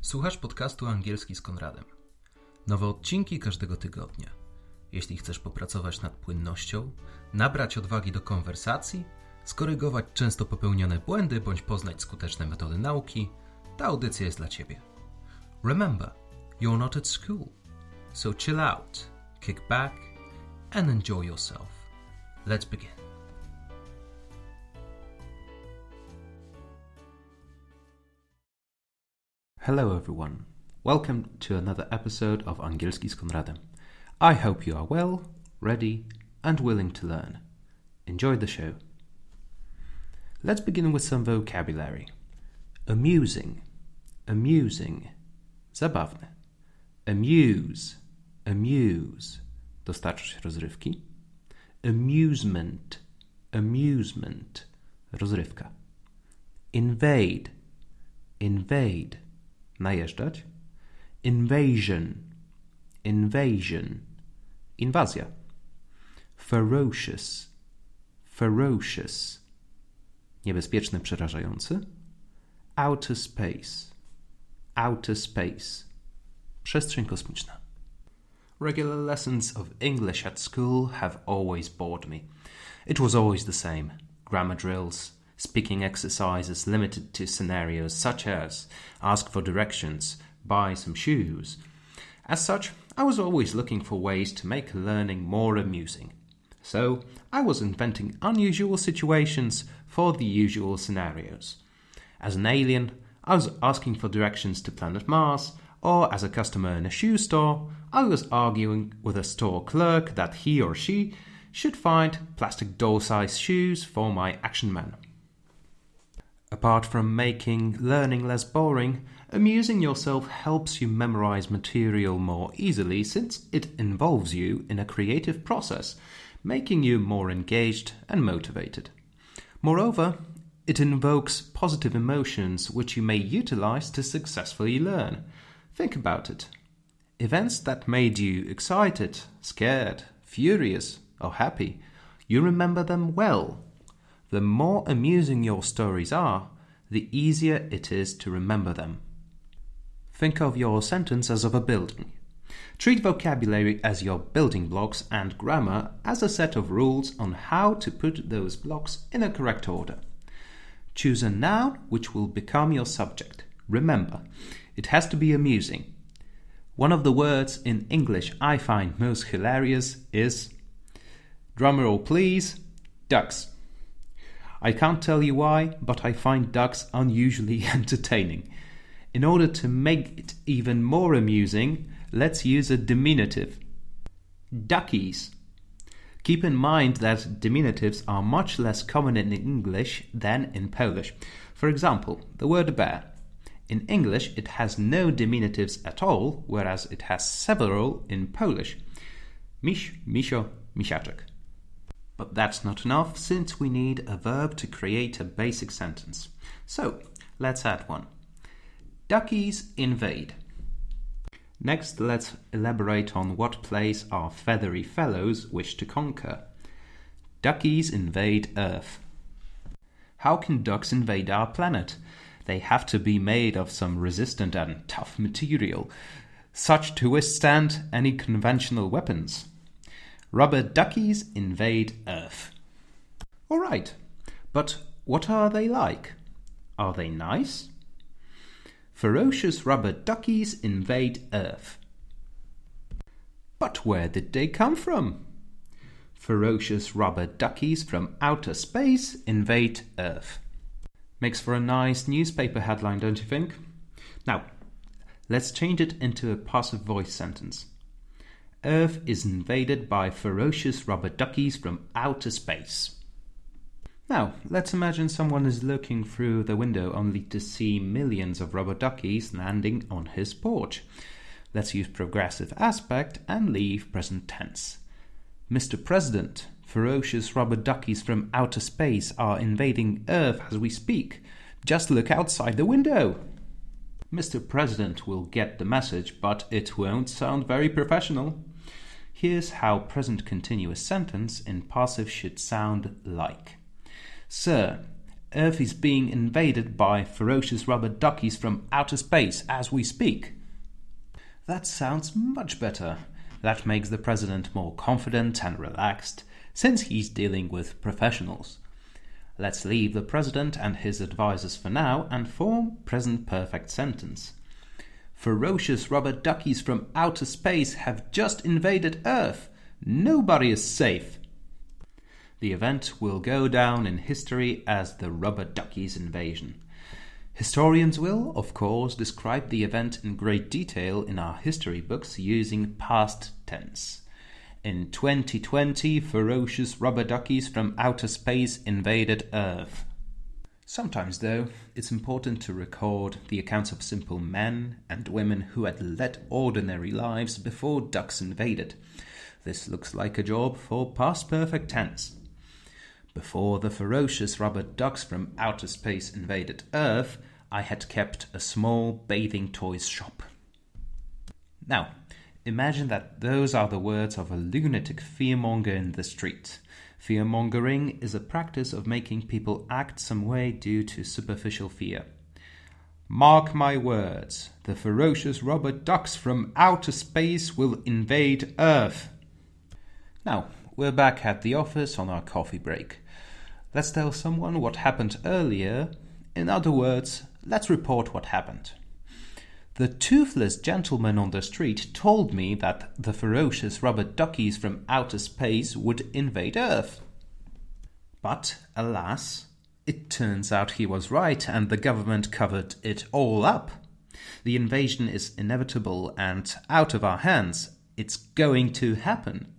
Słuchasz podcastu Angielski z Konradem. Nowe odcinki każdego tygodnia. Jeśli chcesz popracować nad płynnością, nabrać odwagi do konwersacji, skorygować często popełnione błędy bądź poznać skuteczne metody nauki, ta audycja jest dla Ciebie. Remember, you're not at school, so chill out, kick back and enjoy yourself. Let's begin. Hello everyone, welcome to another episode of Angielski z Konradem. I hope you are well, ready and willing to learn. Enjoy the show. Let's begin with some vocabulary. Amusing, amusing, zabawne. Amuse, amuse, dostarczać rozrywki. Amusement, amusement, rozrywka. Invade, invade, najeżdżać. Invasion, invasion, inwazja. Ferocious, ferocious, niebezpieczny, przerażający. Outer space, outer space, przestrzeń kosmiczna. Regular lessons of English at school have always bored me. It was always the same. Grammar drills, speaking exercises limited to scenarios such as ask for directions, buy some shoes. As such, I was always looking for ways to make learning more amusing. So, I was inventing unusual situations for the usual scenarios. As an alien, I was asking for directions to planet Mars, or as a customer in a shoe store, I was arguing with a store clerk that he or she should find plastic doll-sized shoes for my action man. Apart from making learning less boring, amusing yourself helps you memorize material more easily since it involves you in a creative process, making you more engaged and motivated. Moreover, it invokes positive emotions which you may utilize to successfully learn. Think about it. Events that made you excited, scared, furious, or happy, you remember them well. The more amusing your stories are, the easier it is to remember them. Think of your sentence as of a building. Treat vocabulary as your building blocks and grammar as a set of rules on how to put those blocks in a correct order. Choose a noun which will become your subject. Remember, it has to be amusing. One of the words in English I find most hilarious is, drumroll please, ducks. I can't tell you why, but I find ducks unusually entertaining. In order to make it even more amusing, let's use a diminutive. Duckies. Keep in mind that diminutives are much less common in English than in Polish. For example, the word bear. In English, it has no diminutives at all, whereas it has several in Polish. Miś, misio, misiaczek. But that's not enough, since we need a verb to create a basic sentence. So, let's add one. Duckies invade. Next, let's elaborate on what place our feathery fellows wish to conquer. Duckies invade Earth. How can ducks invade our planet? They have to be made of some resistant and tough material, such to withstand any conventional weapons. Rubber duckies invade Earth. All right, but what are they like? Are they nice? Ferocious rubber duckies invade Earth. But where did they come from? Ferocious rubber duckies from outer space invade Earth. Makes for a nice newspaper headline, don't you think? Now, let's change it into a passive voice sentence. Earth is invaded by ferocious rubber duckies from outer space. Now, let's imagine someone is looking through the window only to see millions of rubber duckies landing on his porch. Let's use progressive aspect and leave present tense. Mr. President, ferocious rubber duckies from outer space are invading Earth as we speak. Just look outside the window. Mr. President will get the message, but it won't sound very professional. Here's how present continuous sentence in passive should sound like. Sir, Earth is being invaded by ferocious rubber duckies from outer space as we speak. That sounds much better. That makes the president more confident and relaxed, since he's dealing with professionals. Let's leave the president and his advisors for now and form present perfect sentence. Ferocious rubber duckies from outer space have just invaded Earth. Nobody is safe. The event will go down in history as the rubber duckies invasion. Historians will, of course, describe the event in great detail in our history books using past tense. In 2020, ferocious rubber duckies from outer space invaded Earth. Sometimes, though, it's important to record the accounts of simple men and women who had led ordinary lives before ducks invaded. This looks like a job for past perfect tense. Before the ferocious rubber ducks from outer space invaded Earth, I had kept a small bathing toys shop. Now, imagine that those are the words of a lunatic fearmonger in the street. Fearmongering is a practice of making people act some way due to superficial fear. Mark my words, the ferocious rubber ducks from outer space will invade Earth. Now, we're back at the office on our coffee break. Let's tell someone what happened earlier. In other words, let's report what happened. The toothless gentleman on the street told me that the ferocious rubber duckies from outer space would invade Earth. But, alas, it turns out he was right and the government covered it all up. The invasion is inevitable and out of our hands. It's going to happen.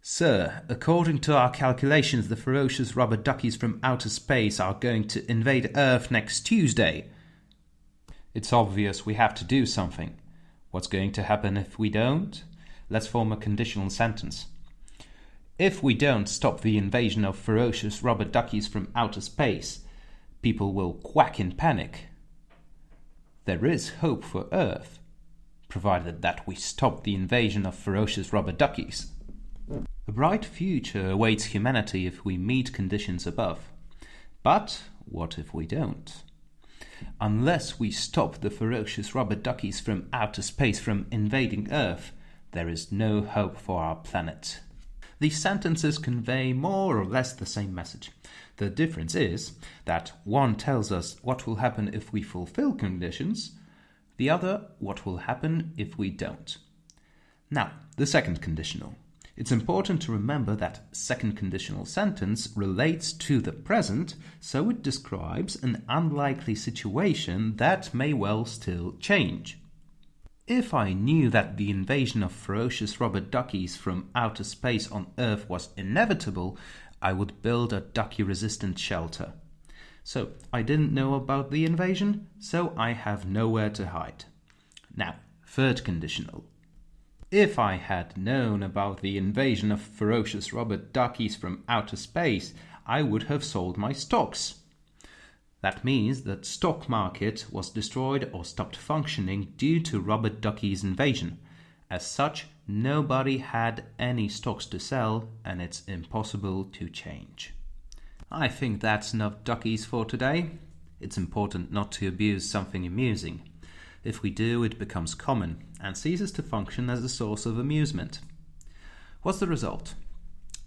Sir, according to our calculations, the ferocious rubber duckies from outer space are going to invade Earth next Tuesday. It's obvious we have to do something. What's going to happen if we don't? Let's form a conditional sentence. If we don't stop the invasion of ferocious rubber duckies from outer space, people will quack in panic. There is hope for Earth, provided that we stop the invasion of ferocious rubber duckies. A bright future awaits humanity if we meet conditions above. But what if we don't? Unless we stop the ferocious rubber duckies from outer space from invading Earth, there is no hope for our planet. These sentences convey more or less the same message. The difference is that one tells us what will happen if we fulfill conditions, the other what will happen if we don't. Now, the second conditional. It's important to remember that second conditional sentence relates to the present, so it describes an unlikely situation that may well still change. If I knew that the invasion of ferocious rubber duckies from outer space on Earth was inevitable, I would build a ducky-resistant shelter. So I didn't know about the invasion, so I have nowhere to hide. Now, third conditional. If I had known about the invasion of ferocious rubber duckies from outer space, I would have sold my stocks. That means the stock market was destroyed or stopped functioning due to rubber duckies' invasion. As such, nobody had any stocks to sell, and it's impossible to change. I think that's enough duckies for today. It's important not to abuse something amusing. If we do, it becomes common and ceases to function as a source of amusement. What's the result?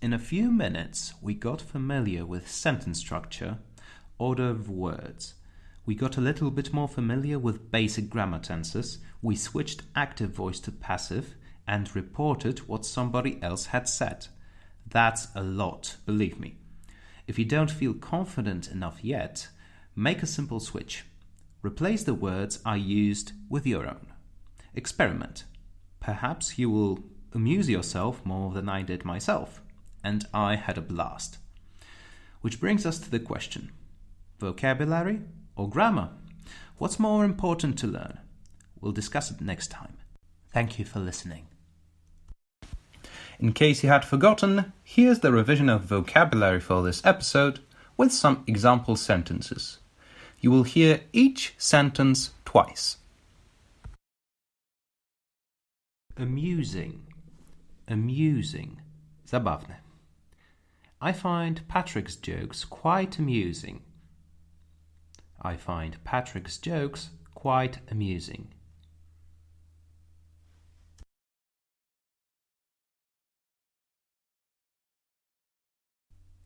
In a few minutes, we got familiar with sentence structure, order of words. We got a little bit more familiar with basic grammar tenses. We switched active voice to passive and reported what somebody else had said. That's a lot, believe me. If you don't feel confident enough yet, make a simple switch. Replace the words I used with your own. Experiment. Perhaps you will amuse yourself more than I did myself. And I had a blast. Which brings us to the question. Vocabulary or grammar? What's more important to learn? We'll discuss it next time. Thank you for listening. In case you had forgotten, here's the revision of vocabulary for this episode with some example sentences. You will hear each sentence twice. Amusing. Amusing. Zabawne. I find Patrick's jokes quite amusing. I find Patrick's jokes quite amusing.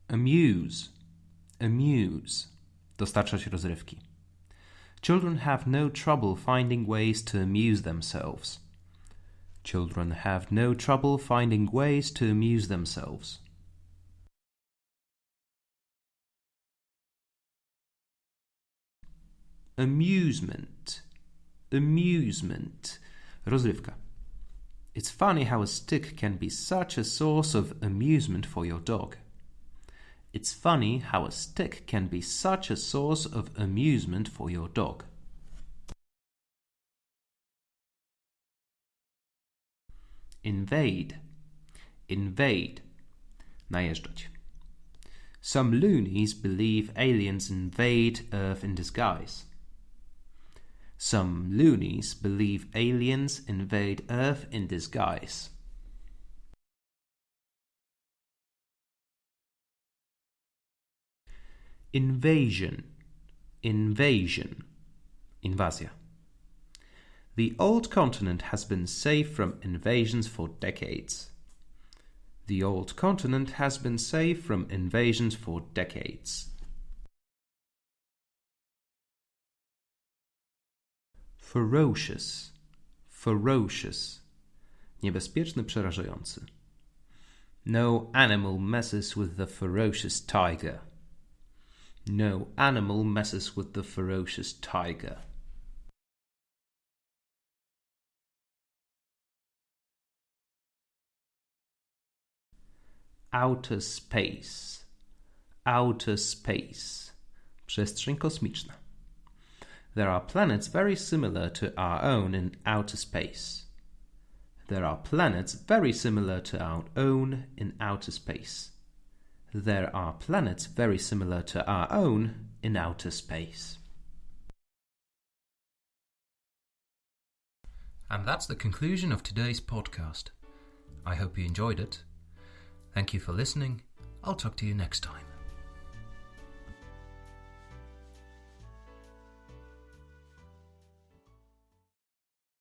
Amuse. Amuse. Dostarczać rozrywki. Children have no trouble finding ways to amuse themselves. Children have no trouble finding ways to amuse themselves. Amusement. Amusement. Rozrywka. It's funny how a stick can be such a source of amusement for your dog. It's funny how a stick can be such a source of amusement for your dog. Invade. Invade. Najeżdżać. Some loonies believe aliens invade Earth in disguise. Some loonies believe aliens invade Earth in disguise. Invasion. Invasion. Inwazja. The old continent has been safe from invasions for decades. The old continent has been safe from invasions for decades. Ferocious. Ferocious. Niebezpieczny, przerażający. No animal messes with the ferocious tiger. No animal messes with the ferocious tiger. Outer space. Outer space. Przestrzeń kosmiczna. There are planets very similar to our own in outer space. There are planets very similar to our own in outer space. There are planets very similar to our own in outer space. And that's the conclusion of today's podcast. I hope you enjoyed it. Thank you for listening. I'll talk to you next time.